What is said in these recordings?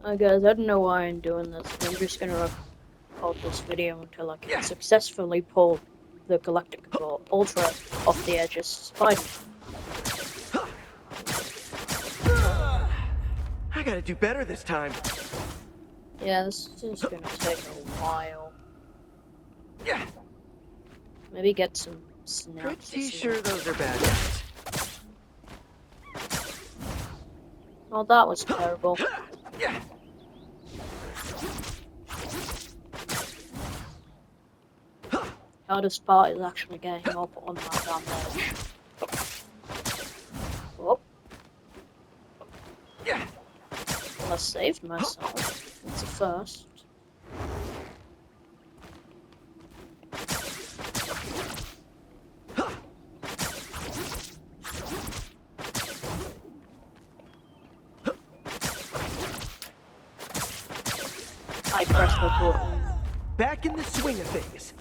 Guys, I don't know why I'm doing this, but I'm just gonna record this video until I can successfully pull the Galactic Ultra off the edge of Spider-Man. I gotta do better this time. Yeah, this is gonna take a while. Yeah. Maybe get some snaps. Pretty sure those are bad guys. Oh, that was terrible. Yeah. Hardest part is actually getting up on that damn edge. Oh. Yeah. Well, I saved myself. That's a first. I pressed the button. Back in the swing of things.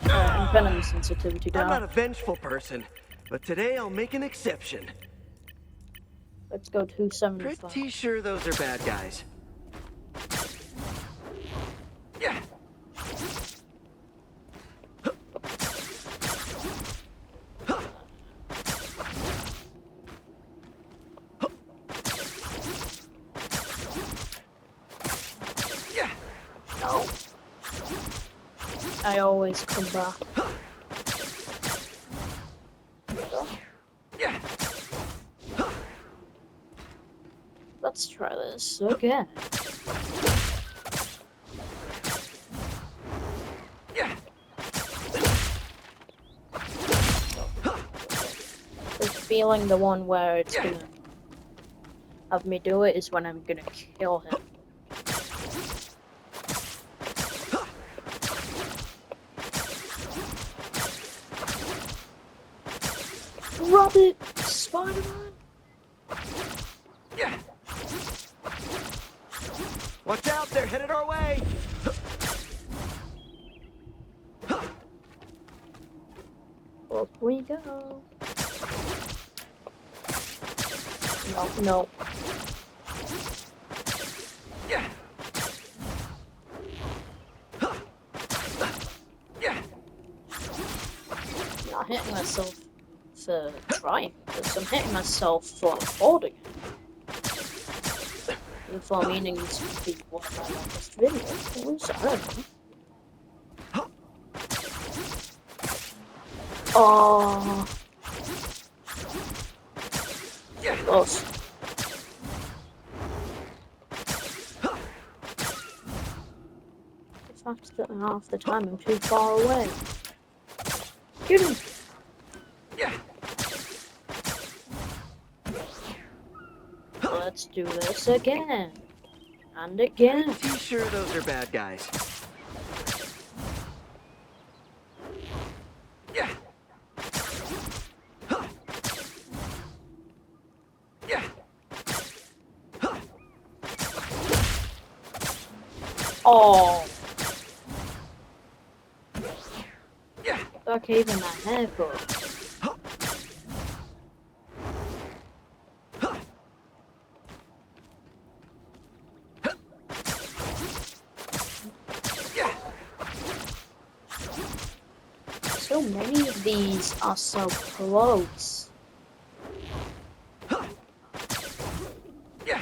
I'm venom sensitivity down. I'm not a vengeful person, but today I'll make an exception. Let's go 275. Pretty sure those are bad guys. Yeah. No. I always come back. Yeah. Let's try this again. Yeah. The feeling, the one where it's gonna have me do it, is when I'm gonna kill him. Rub it, Spider-Man! Yeah. Watch out, they're headed our way. Up we go. No, no. Yeah. Yeah. I'm not hitting myself for trying this. I'm hitting myself for holding it. And for meaning this would be one of my longest videos. I don't know. Oh, Yeah. close. The fact that half the time I'm too far away. Shoot him! Yeah. Let's do this again. And again. Pretty sure those are bad guys. Yeah. Yeah. Oh, Yeah. back even my haircut. Yeah. So many of these are so close. Yeah.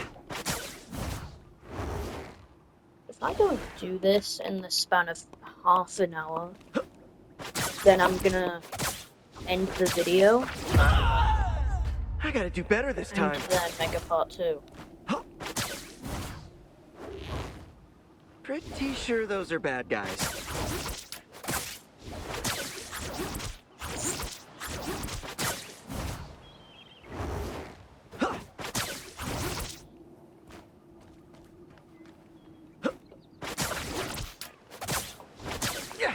If I don't do this in the span of half an hour, then I'm gonna end the video I gotta do better this and time. then make a part 2. Pretty sure those are bad guys. Yeah.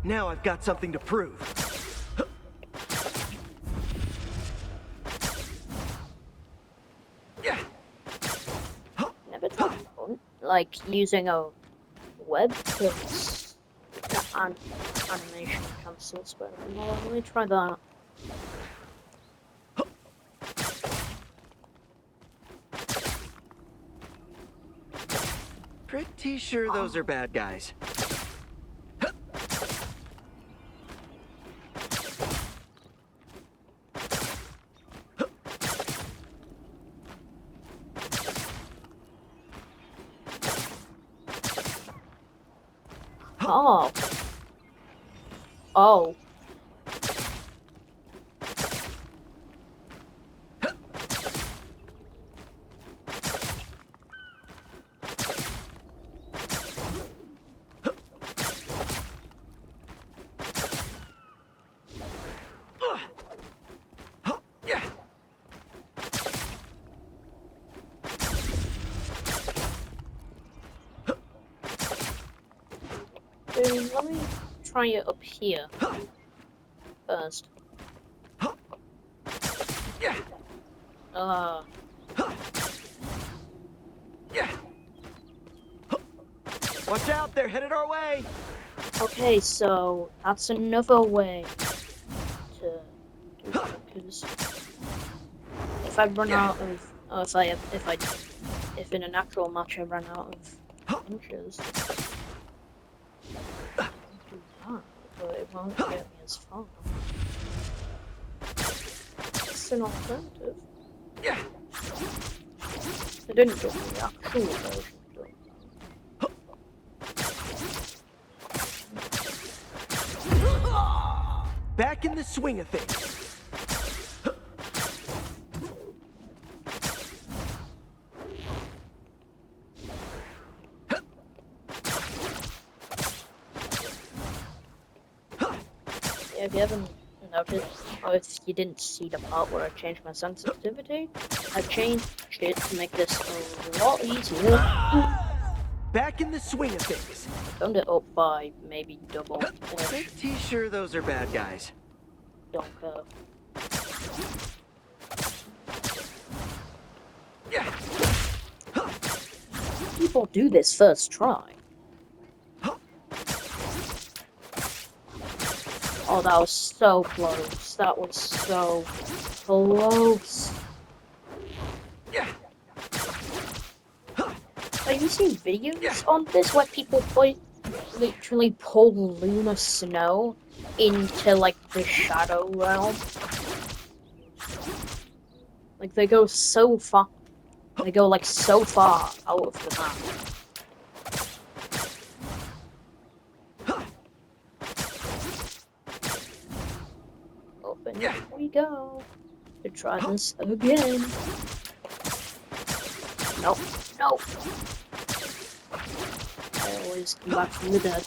Now I've got something to prove. Never tried like using a web to animation cancels, but well, let me try that. Pretty sure those are bad guys. Oh. Oh. Let me try it up here first. Watch out, they're headed our way! Okay, so that's another way to do it, because if I run out of, if in an actual match I run out of inches, I can do that, but it won't get me as far. It's an alternative. It didn't give me the actual version of doing that. Back in the swing of things. Yeah, if you haven't noticed, or if you didn't see the part where I changed my sensitivity, I changed it to make this a lot easier. Back in the swing of things. I turned it up by maybe double. Pretty sure those are bad guys. Don't care. People do this first try. Oh, that was so close. That was so close. Have you seen videos on this where people literally pull lunar snow into like the shadow realm? Like they go so far. They go like so far out of the map. Open. Here we go. To try this again. Nope. Nope. I always come back from the dead.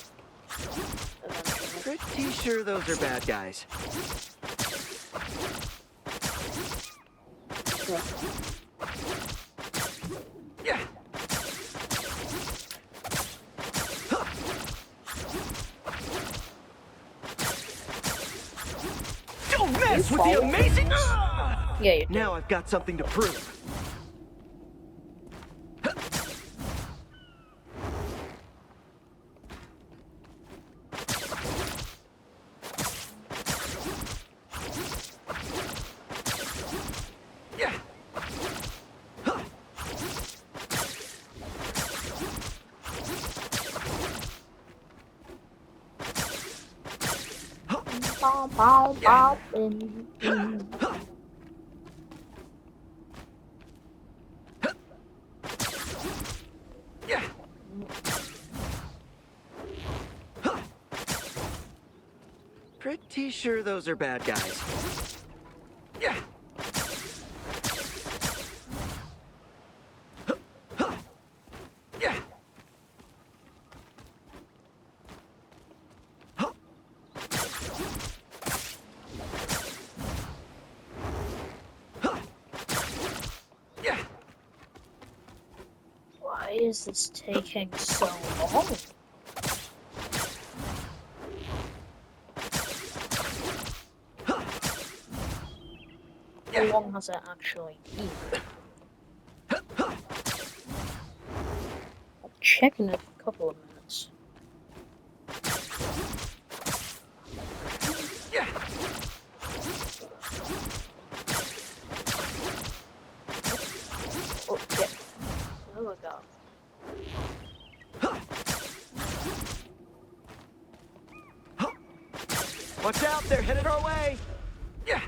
Eventually. Pretty sure those are bad guys. Don't mess with the amazing. Yeah, you do. Now I've got something to prove. Bow, bow, bow, Pretty sure those are bad guys. Why is this taking so long? How long has it actually been? I'll check in a couple of minutes. Oh, yeah. There we go. Watch out, they're headed our way! Yeah!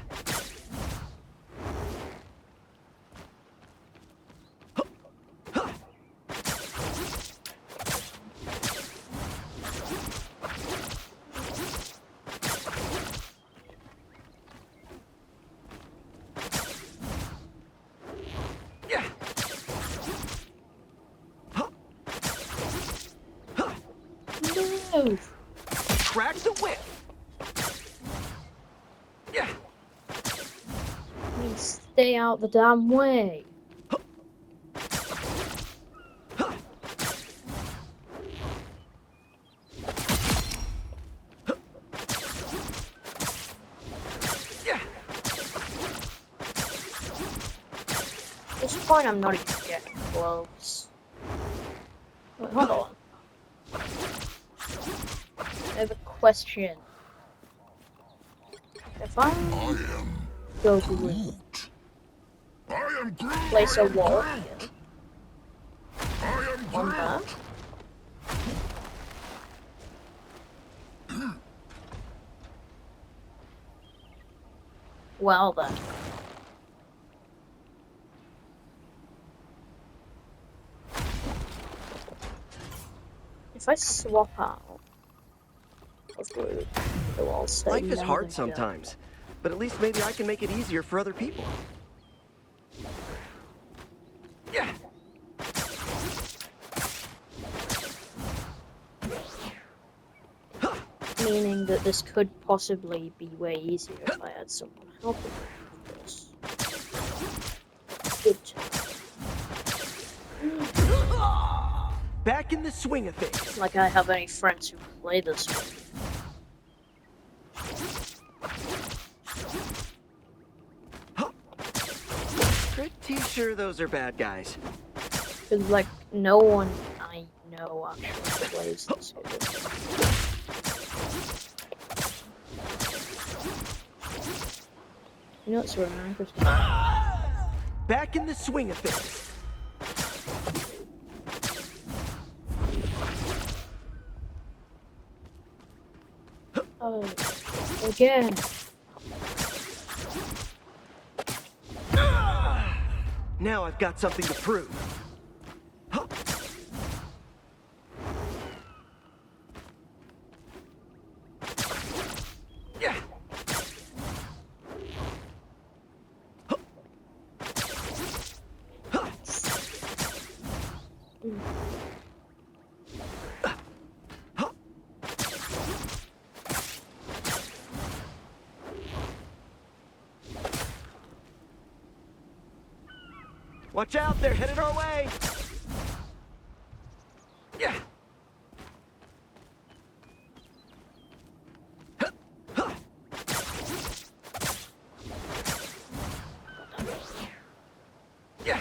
No! Crack the whip! Yeah! I mean, stay out the damn way. Yeah! At this point, I'm not even getting close. Wait, hold on. I have a question. If I go to the place a wall here, on that, well then. If I swap out of Groot, it will all stay Life is more hard than sometimes, but at least maybe I can make it easier for other people. Yeah! meaning that this could possibly be way easier if I had someone helping me with this. Good time. Back in the swing of things. Like I have any friends who play this game. Pretty sure those are bad guys. Because, like, no one I know actually plays this game. You know what's really interesting? Back in the swing of things. Oh, again. Now I've got something to prove. Yeah. Watch out, they're headed our way! Yeah! Yeah!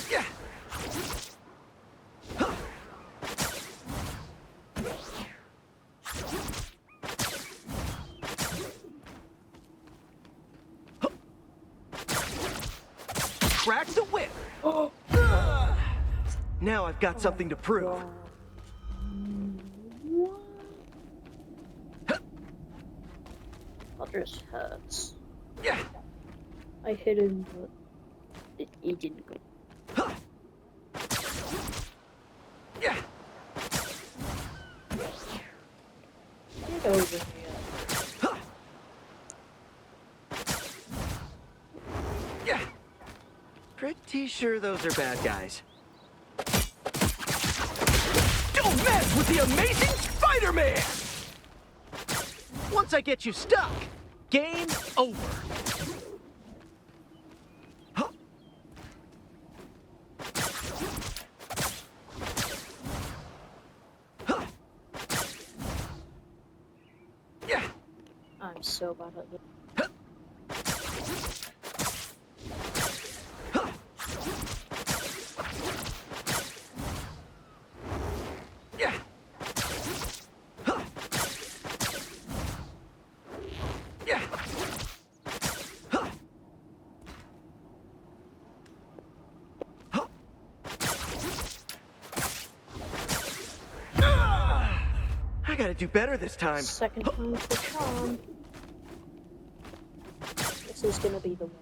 Yeah! Crack the whip! Now I've got something to prove. That just hurts. Yeah! I hit him, but he didn't go. Yeah! Get over here. Yeah! Pretty sure those are bad guys. Don't mess with the amazing Spider-Man! Once I get you stuck, game over. so bad at this. I gotta do better this time. Second time's the charm. This is gonna be the one.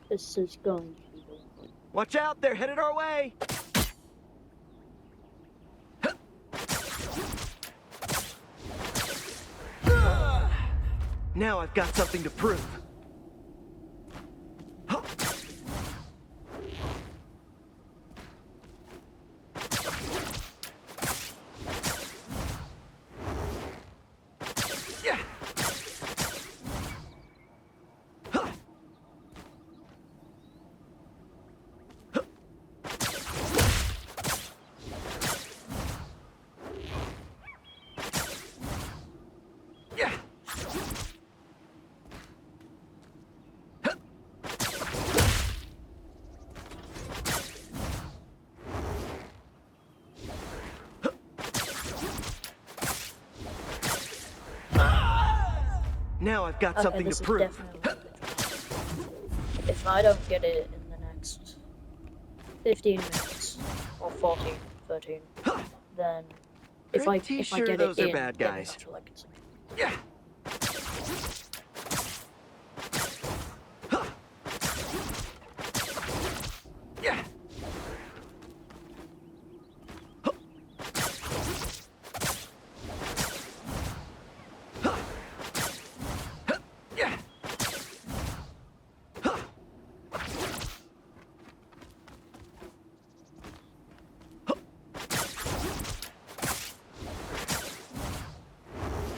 This is going to be the one. Watch out, they're headed our way. Now I've got something to prove. Now I've got something this to is prove. definitely the charm. If I don't get it in the next 15 minutes or 14, 13, then if I Pretty get sure it those are in, bad then guys. I feel like it's Yeah. Yeah.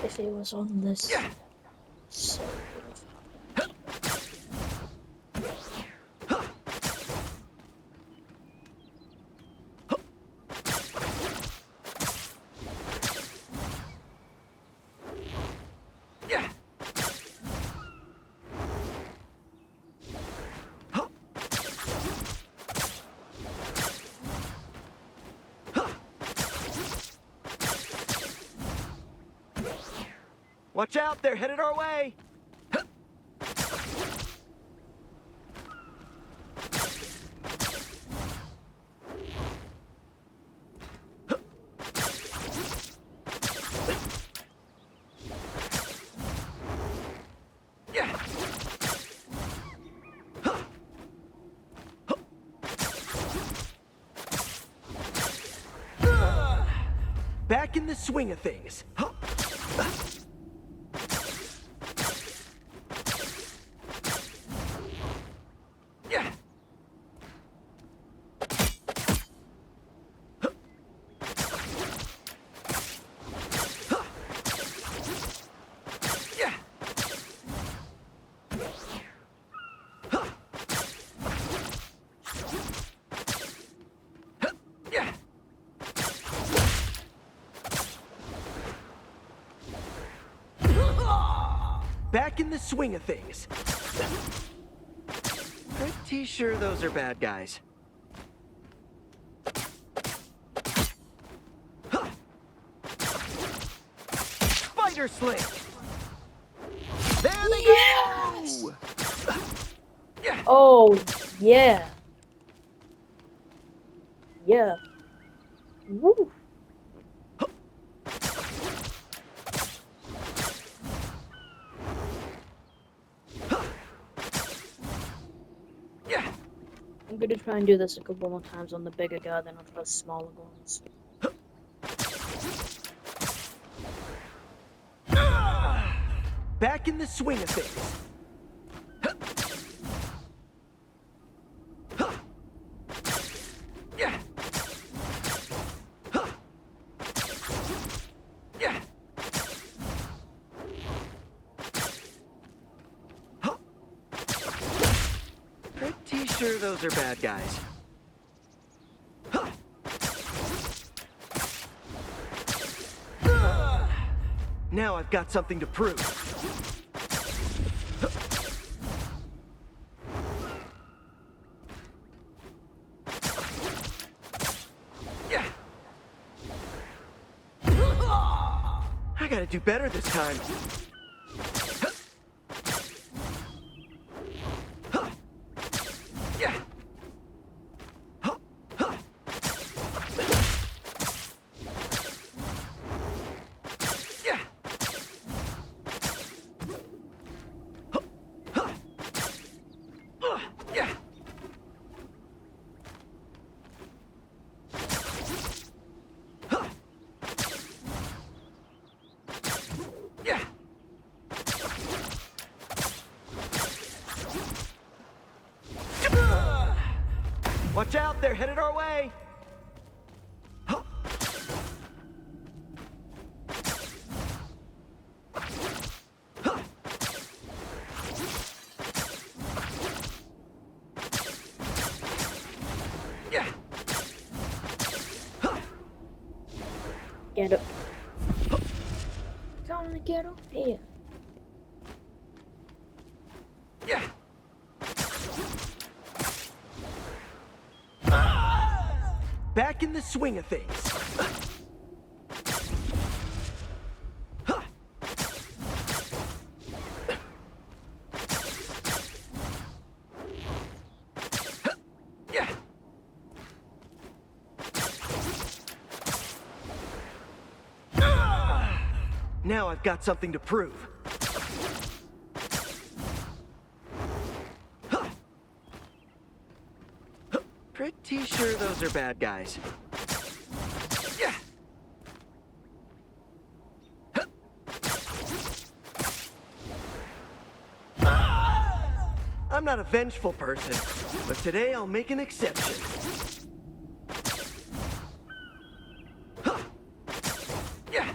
if it was on this. So would have happened. Watch out, they're headed our way. Back in the swing of things. Back in the swing of things. Pretty sure those are bad guys. Spider sling. There they go. Oh, yeah. Yeah. Woo. I'm gonna try and do this a couple more times on the bigger guy than on the smaller ones. Back in the swing of things. Pretty sure those are bad guys. Now I've got something to prove. Yeah. I gotta do better this time. Yeah. Yeah. Yeah. Yeah. Watch out, they're headed our way. Yeah. Get up. Gonna get up here. Yeah. Back in the swing of things. Yeah. Now I've got something to prove. Pretty sure those are bad guys. Yeah. I'm not a vengeful person, but today I'll make an exception. Yeah.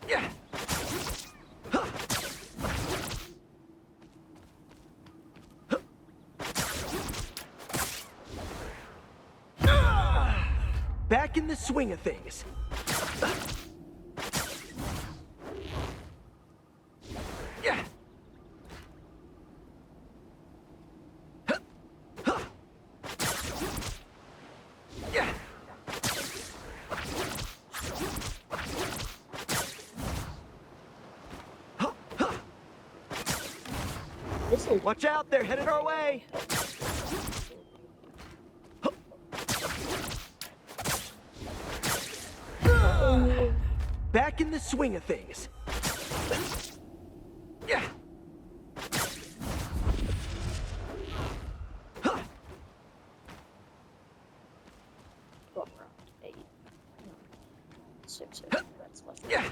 Yeah. Back in the swing of things. Yeah. Yeah. This is Watch out, they're headed our way. Back in the swing of things. Yeah. what, round 8. 6 that's left. Yeah.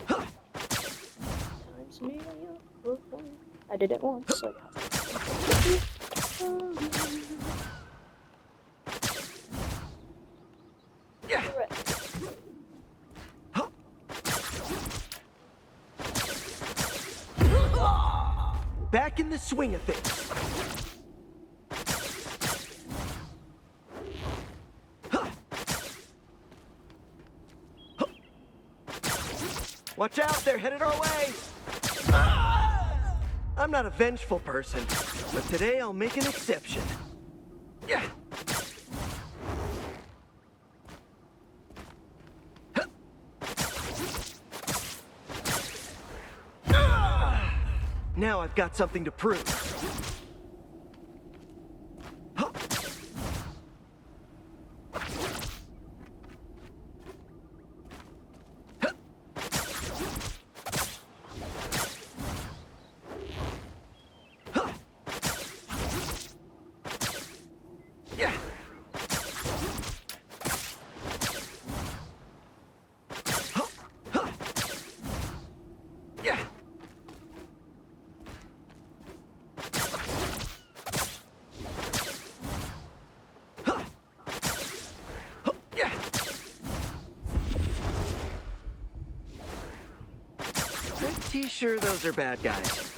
Times me. I did it once, so Yeah. Back in the swing of things. Watch out, they're headed our way. I'm not a vengeful person, but today I'll make an exception. Yeah. Now I've got something to prove. Yeah. Yeah. Yeah. Pretty sure those are bad guys.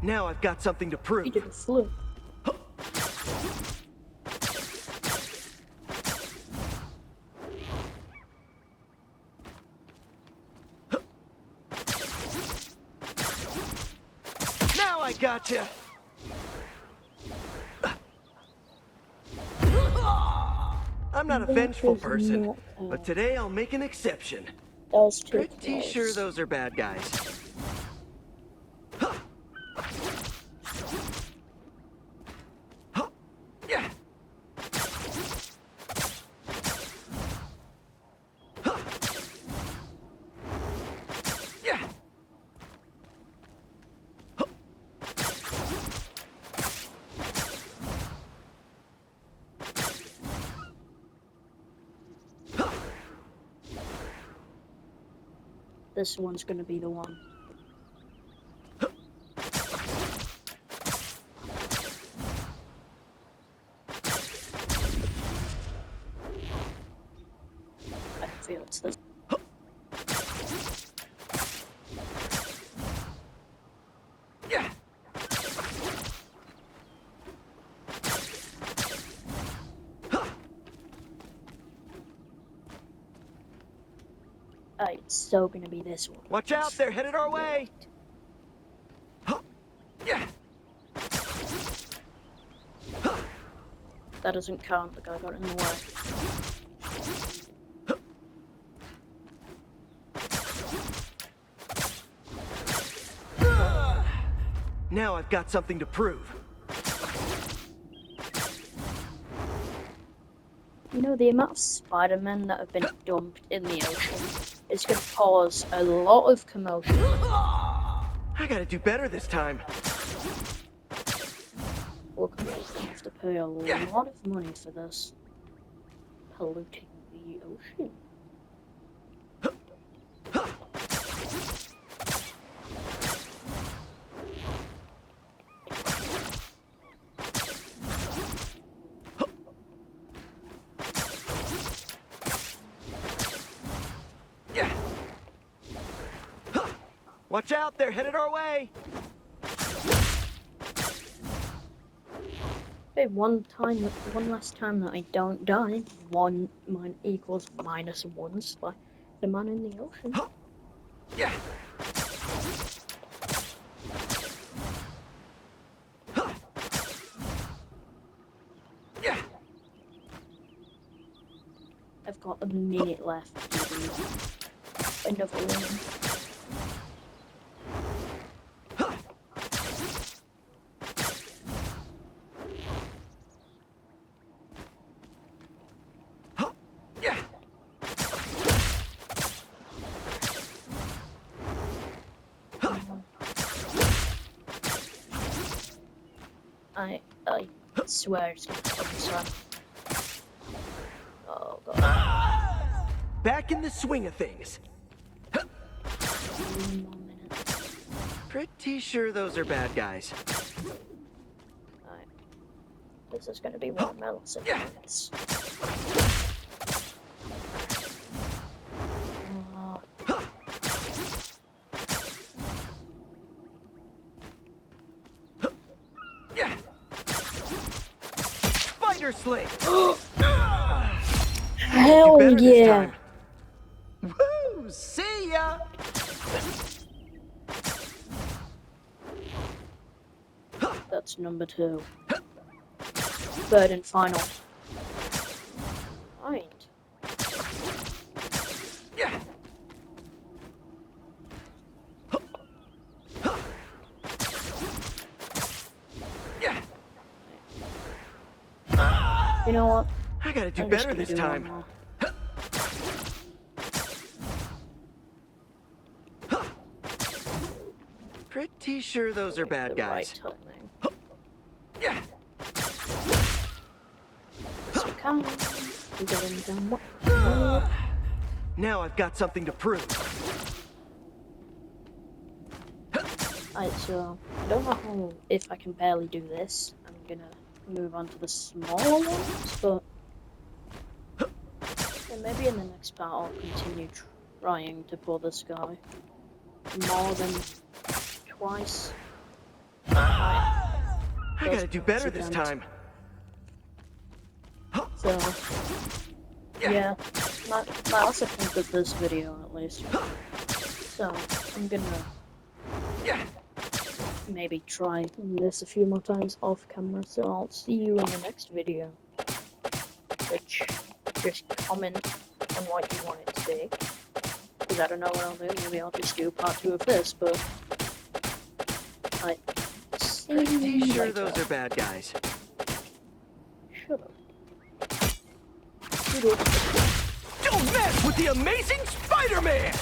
Now I've got something to He prove. did a flip. Now I gotcha. I'm not a vengeful person, but today I'll make an exception. That was too Pretty close. sure those are bad guys. This one's gonna be the one. I feel it's this. It's so gonna be this one. Watch out, they're headed our way. That doesn't count, the guy got in the way. Now I've got something to prove. You know, the amount of Spider-Men that have been dumped in the ocean is going to cause a lot of commotion. I gotta do better this time. We're going to have to pay a lot of money for this. Polluting the ocean. Watch out, they're headed our way. Okay, one last time that I don't die, one mine equals -1 Spider-Man in the ocean. Yeah. Yeah. I've got a minute left to do another one. I swear it's gonna come this one. Oh god. Back in the swing of things. 1 more minute. Pretty sure those are bad guys. Alright. This is gonna be one of my last minutes. Spider Sling! Hell Better this yeah! time. Woo! See ya! That's number 2. Third and final. Right. Yeah. Yeah. You know what? I gotta do I'm just better gonna this do one time. more. Pretty sure those are bad the guys. right timing. Yeah. Yes, we can. We got him down. What? Now I've got something to prove. Alright, so I don't know how, if I can barely do this. I'm gonna move on to the smaller ones, but yeah, maybe in the next part I'll continue trying to pull this guy more than twice. I gotta do better this time. So yeah, might also think of this video at least. So I'm gonna maybe try this a few more times off camera, so I'll see you in the next video. Which, just comment on what you want it to be. Because I don't know what I'll do, maybe I'll just do part 2 of this, but see you Pretty sure later. those are bad guys. Shut up. Shut up. Don't mess with the amazing Spider-Man!